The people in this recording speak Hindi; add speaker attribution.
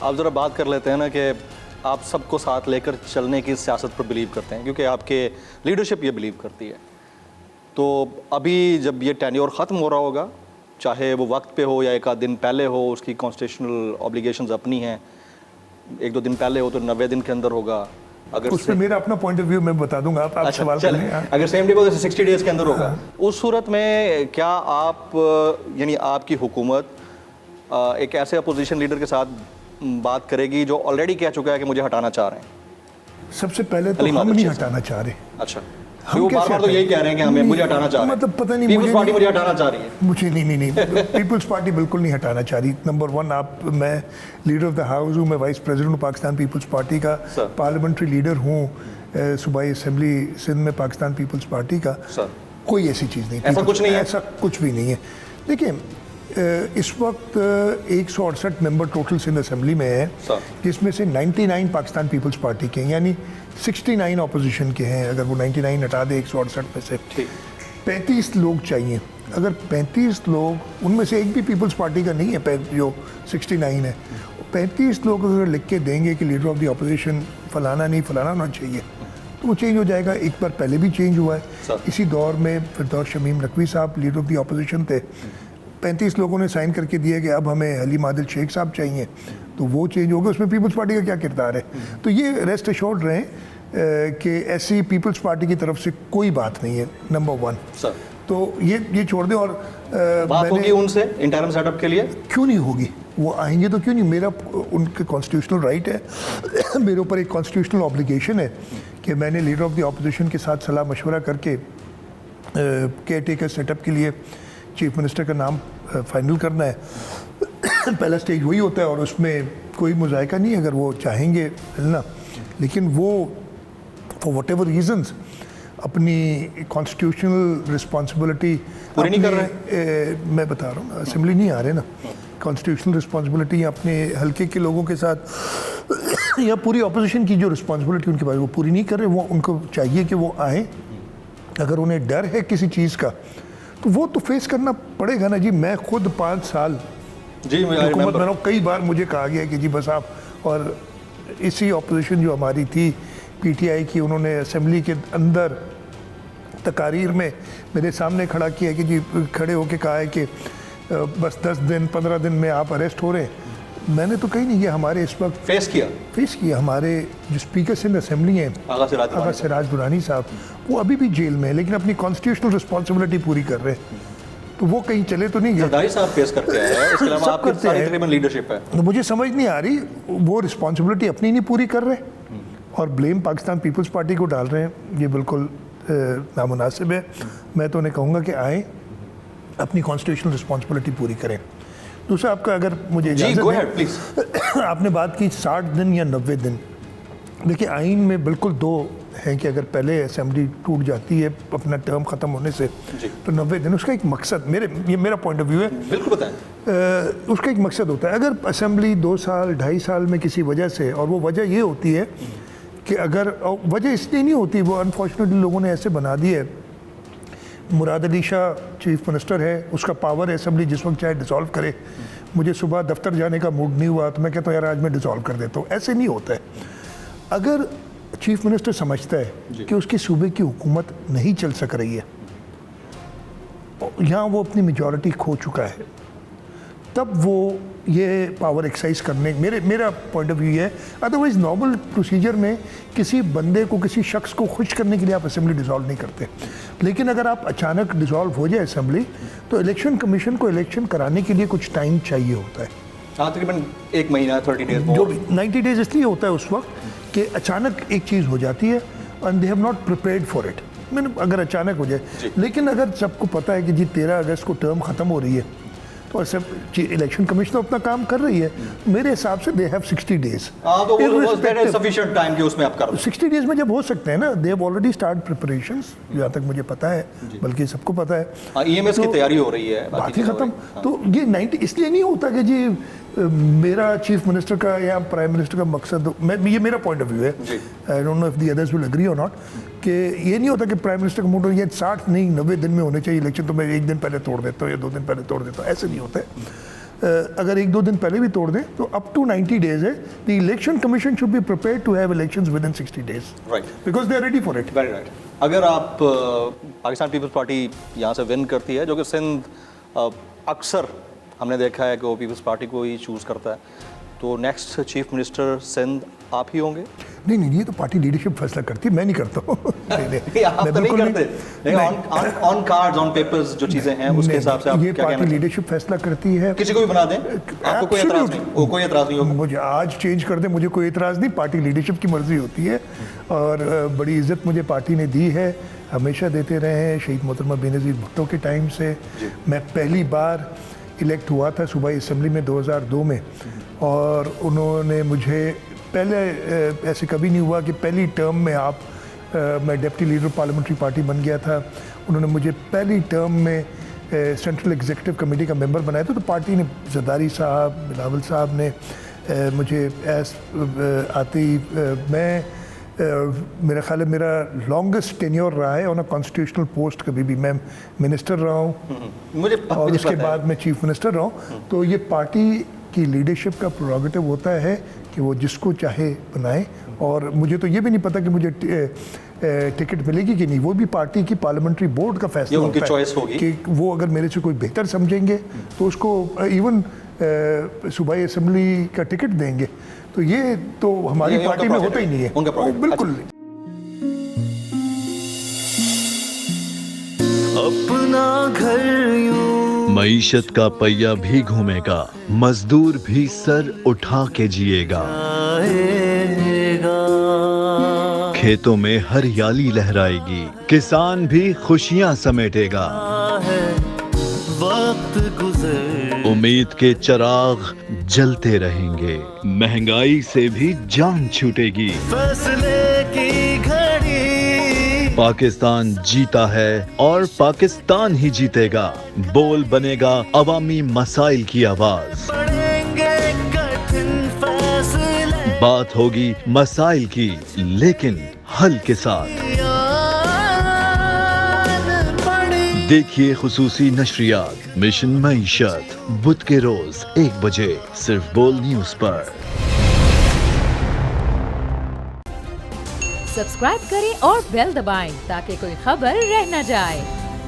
Speaker 1: आप ज़रा बात कर लेते हैं ना कि आप सबको साथ लेकर चलने की सियासत पर बिलीव करते हैं, क्योंकि आपके लीडरशिप ये बिलीव करती है। तो अभी जब ये टेन्योर ख़त्म हो रहा होगा, चाहे वो वक्त पे हो या एक आध दिन पहले हो, उसकी कॉन्स्टिट्यूशनल ऑब्लिगेशंस अपनी हैं, एक दो दिन पहले हो तो 90 दिन के अंदर होगा। अगर
Speaker 2: उसमें मेरा अपना पॉइंट ऑफ व्यू मैं बता दूंगा, आप
Speaker 1: अच्छा,
Speaker 2: सवाल कर लें।
Speaker 1: अगर सेम डे को 60 डेज के अंदर होगा, उस सूरत में क्या आप यानी आपकी हुकूमत एक ऐसे अपोजिशन लीडर के साथ बात करेगी जो ऑलरेडी कह चुका है कि मुझे हटाना चाह रहे हैं?
Speaker 2: सबसे पहले तो हम नहीं हटाना चाह रहे।
Speaker 1: अच्छा, वो बार-बार तो यही कह रहे हैं कि हमें मुझे हटाना चाह रहे हैं।
Speaker 2: मतलब पता नहीं,
Speaker 1: पीपल्स पार्टी मुझे हटाना चाह रही है।
Speaker 2: मुझे नहीं पीपल्स पार्टी बिल्कुल नहीं हटाना चाह रही। नंबर वन, मैं लीडर ऑफ द हाउस हूँ, मैं वाइस प्रेसिडेंट हूँ पाकिस्तान पीपल्स पार्टी का, पार्लियामेंट्री लीडर हूँ सूबाई असेंबली सिंध में पाकिस्तान पीपल्स पार्टी का। कोई ऐसी चीज़ नहीं,
Speaker 1: ऐसा कुछ नहीं है,
Speaker 2: ऐसा कुछ भी नहीं है। देखिए, इस वक्त 168 मेंबर टोटल सिंध असेंबली में है, जिसमें से 99 पाकिस्तान पीपल्स पार्टी के हैं, यानी 69 अपोजिशन के हैं। अगर वो 99 हटा दे 168 में से, 35 लोग चाहिए। अगर 35 लोग, उनमें से एक भी पीपल्स पार्टी का नहीं है जो 69 है, 35 लोग अगर लिख के देंगे कि लीडर ऑफ द अपोजिशन फलाना नहीं फलाना होना चाहिए, तो वो चेंज हो जाएगा। एक बार पहले भी चेंज हुआ है इसी दौर में। फिरदौस शमीम नकवी साहब लीडर ऑफ द अपोजिशन थे, 35 लोगों ने साइन करके दिया कि अब हमें हलीम आदिल शेख साहब चाहिए, तो वो चेंज हो गया। उसमें पीपल्स पार्टी का क्या किरदार है? तो ये रेस्ट एश्योर्ड रहें कि ऐसी पीपल्स पार्टी की तरफ से कोई बात नहीं है, नंबर वन। तो ये छोड़ दें। और
Speaker 1: बात होगी उनसे इंटरम सेटअप के लिए?
Speaker 2: क्यों नहीं होगी, वो आएंगे तो क्यों नहीं। मेरा उनके कॉन्स्टिट्यूशनल राइट है, मेरे ऊपर एक कॉन्स्टिट्यूशनल ऑब्लिगेशन है कि मैंने लीडर ऑफ द अपोजिशन के साथ सलाह मशवरा करके केयर टेकर सेटअप के लिए चीफ मिनिस्टर का नाम फाइनल करना है। पहला स्टेज वही होता है और उसमें कोई मुज़ायका नहीं अगर वो चाहेंगे मिलना, लेकिन वो फॉर वट एवर रीजन्स अपनी कॉन्स्टिट्यूशनल रिस्पॉन्सिबिलिटी
Speaker 1: पूरी नहीं कर रहे।
Speaker 2: मैं बता रहा हूँ, असेंबली नहीं आ रहे ना, कॉन्स्टिट्यूशनल रिस्पॉन्सिबिलिटी अपने हल्के के लोगों के साथ या पूरी अपोजिशन की जो रिस्पॉन्सिबिलिटी उनके पास वो पूरी नहीं कर रहे। वो उनको चाहिए कि वो आएँ। अगर उन्हें डर है किसी चीज़ का तो वो तो फेस करना पड़ेगा ना जी। मैं खुद 5 साल
Speaker 1: जी
Speaker 2: हुकूमत में रहा हूँ, कई बार मुझे कहा गया कि जी बस आप, और इसी अपोजिशन जो हमारी थी पीटीआई की, उन्होंने असेंबली के अंदर तकारीर में मेरे सामने खड़ा किया कि जी, खड़े होके कहा है कि बस 10 दिन 15 दिन में आप अरेस्ट हो रहे हैं। मैंने तो कहीं नहीं किया। हमारे इस वक्त फेस किया हमारे जो स्पीकर सिंध असेंबली हैं आगा सिराज दुरानी साहब, वो अभी भी जेल में है, लेकिन अपनी कॉन्स्टिट्यूशनल रिस्पॉन्सिबिलिटी पूरी कर रहे हैं। तो वो कहीं चले तो नहीं गए।
Speaker 1: सरदारी साहब फेस करते हैं, इसके अलावा आपकी सारी तकरीबन लीडरशिप है।
Speaker 2: तो मुझे समझ नहीं आ रही, वो रिस्पॉन्सिबिलिटी अपनी नहीं पूरी कर रहे और ब्लेम पाकिस्तान पीपल्स पार्टी को डाल रहे हैं। ये बिल्कुल नामुनासिब है। मैं तो उन्हें कहूँगा कि आएँ, अपनी कॉन्स्टिट्यूशनल रिस्पॉन्सिबिलिटी पूरी करें। दूसरा, आपका अगर मुझे आपने बात की 60 दिन या 90 दिन, देखिए आइन में बिल्कुल 2 हैं कि अगर पहले असेंबली टूट जाती है अपना टर्म ख़त्म होने से तो 90 दिन, उसका एक मकसद, ये मेरा पॉइंट ऑफ व्यू है,
Speaker 1: बिल्कुल बताएं।
Speaker 2: उसका एक मकसद होता है। अगर असेंबली 2 साल 2.5 साल में किसी वजह से, और वो वजह ये होती है कि अगर वजह इसलिए नहीं होती, वो अनफॉर्चुनेटली लोगों ने ऐसे बना दी है, मुराद अली शाह चीफ मिनिस्टर है, उसका पावर है असेंबली जिस वक्त चाहे डिसॉल्व करे। मुझे सुबह दफ्तर जाने का मूड नहीं हुआ तो मैं कहता हूँ यार आज मैं डिसॉल्व कर देता हूँ। ऐसे नहीं होता है। अगर चीफ मिनिस्टर समझता है कि उसकी सूबे की हुकूमत नहीं चल सक रही है, यहाँ वो अपनी मेजॉरिटी खो चुका है, तब वो ये पावर एक्सरसाइज करने, मेरा पॉइंट ऑफ व्यू है। अदरवाइज नॉर्मल प्रोसीजर में किसी बंदे को, किसी शख्स को खुश करने के लिए आप असेंबली डिसॉल्व नहीं करते। लेकिन अगर आप अचानक डिसॉल्व हो जाए असेंबली, तो इलेक्शन कमीशन को इलेक्शन कराने के लिए कुछ टाइम चाहिए होता है,
Speaker 1: तकरीबन 1 महीना 30 डेज,
Speaker 2: जो 90 डेज इसलिए होता है उस वक्त कि अचानक एक चीज़ हो जाती है and they have not prepared for it. मैंने अगर अचानक हो जाए, लेकिन अगर सबको पता है कि जी 13 अगस्त को टर्म ख़त्म हो रही है, तो सब इलेक्शन कमीशन अपना काम कर रही है, मेरे हिसाब से दे हैव 60 डेज।
Speaker 1: तो सफिशिएंट टाइम के उसमें आप कर
Speaker 2: 60 डेज में जब हो सकते हैं ना, they have already start preparations, जहाँ तक मुझे पता है, बल्कि सबको पता है।
Speaker 1: ईएमएस की तैयारी हो रही है,
Speaker 2: बात ही खत्म। तो ये 90 इसलिए नहीं होता कि जी मेरा चीफ मिनिस्टर का या प्राइम मिनिस्टर का मकसद, ये मेरा पॉइंट ऑफ व्यू है, I don't know if the others will agree और नॉट, कि ये नहीं होता कि प्राइम मिनिस्टर का मोटो ये 60 नहीं 90 दिन में होने चाहिए इलेक्शन, तो मैं 1 दिन पहले तोड़ देता हूँ या 2 दिन पहले तोड़ देता हूँ, ऐसे नहीं होता है। अगर 1-2 दिन पहले भी तोड़ दें तो अप टू 90 डेज है. The election commission should be prepared to have elections within 60 days,
Speaker 1: right,
Speaker 2: because they are ready for it.
Speaker 1: Very right. अगर आप पाकिस्तान पीपल्स पार्टी यहाँ से विन करती है, जो कि सिंध अक्सर हमने देखा है कि वो पीपल्स पार्टी को ही चूज़ करता है, तो नेक्स्ट चीफ मिनिस्टर सिंध आप ही होंगे?
Speaker 2: नहीं, ये तो पार्टी लीडरशिप फैसला करती है, मैं नहीं करता हूँ.
Speaker 1: आप तो नहीं करते, ऑन कार्ड्स, ऑन पेपर्स जो चीज़ें हैं उसके हिसाब से आप
Speaker 2: ये
Speaker 1: क्या
Speaker 2: पार्टी लीडरशिप फैसला करती है.
Speaker 1: किसी को भी बना दें, आपको कोई एतराज़ नहीं? कोई एतराज़ नहीं होगा?
Speaker 2: मुझे आज चेंज कर दे, मुझे कोई एतराज़ नहीं. पार्टी लीडरशिप की मर्जी होती है और बड़ी इज्जत मुझे पार्टी ने दी है, हमेशा देते रहे हैं. शहीद मोहतरमा बेनज़ीर भुट्टो के टाइम से मैं पहली बार इलेक्ट हुआ था सूबाई असम्बली में 2002 में, और उन्होंने मुझे पहले ऐसे कभी नहीं हुआ कि पहली टर्म में मैं डिप्टी लीडर पार्लियामेंट्री पार्टी बन गया था. उन्होंने मुझे पहली टर्म में सेंट्रल एग्जीक्यूटिव कमेटी का मेंबर बनाया था. तो पार्टी ने, जरदारी साहब, बिलावल साहब ने मुझे आते ही मेरा ख्याल है मेरा लॉन्गेस्ट टेन्योर रहा है ऑन अ कॉन्स्टिट्यूशनल पोस्ट. कभी भी मैं मिनिस्टर रहा हूँ और उसके बाद मैं चीफ मिनिस्टर रहा हूँ. तो ये पार्टी की लीडरशिप का प्रोरोगेटिव होता है कि वो जिसको चाहे बनाए, और मुझे तो ये भी नहीं पता कि मुझे टिकट मिलेगी कि नहीं. वो भी पार्टी की पार्लियामेंट्री बोर्ड का फैसला
Speaker 1: उनकी चॉइस होगी
Speaker 2: कि वो अगर मेरे से कोई बेहतर समझेंगे तो उसको इवन सूबाई असम्बली का टिकट देंगे. तो ये तो हमारी पार्टी में होता ही नहीं है. बिल्कुल नहीं.
Speaker 3: अपना घर यूं
Speaker 4: मईशत का पहिया भी घूमेगा, मजदूर भी सर उठा के जिएगा.
Speaker 3: आएगा,
Speaker 4: खेतों में हरियाली लहराएगी, किसान भी खुशियां समेटेगा.
Speaker 3: है वक्त गुजर
Speaker 4: उम्मीद के चिराग जलते रहेंगे, महंगाई से भी जान छूटेगी.
Speaker 3: फैसले की घड़ी,
Speaker 4: पाकिस्तान जीता है और पाकिस्तान ही जीतेगा. बोल बनेगा अवामी मसाइल की आवाज.
Speaker 3: पड़ेंगे कठिन फैसले,
Speaker 4: बात होगी मसाइल की लेकिन हल के साथ. देखिए खुसूसी नशरियात मिशन मईशत बुध के रोज 1 बजे सिर्फ बोल न्यूज पर.
Speaker 5: सब्सक्राइब करें और बेल दबाएं ताकि कोई खबर रह न जाए.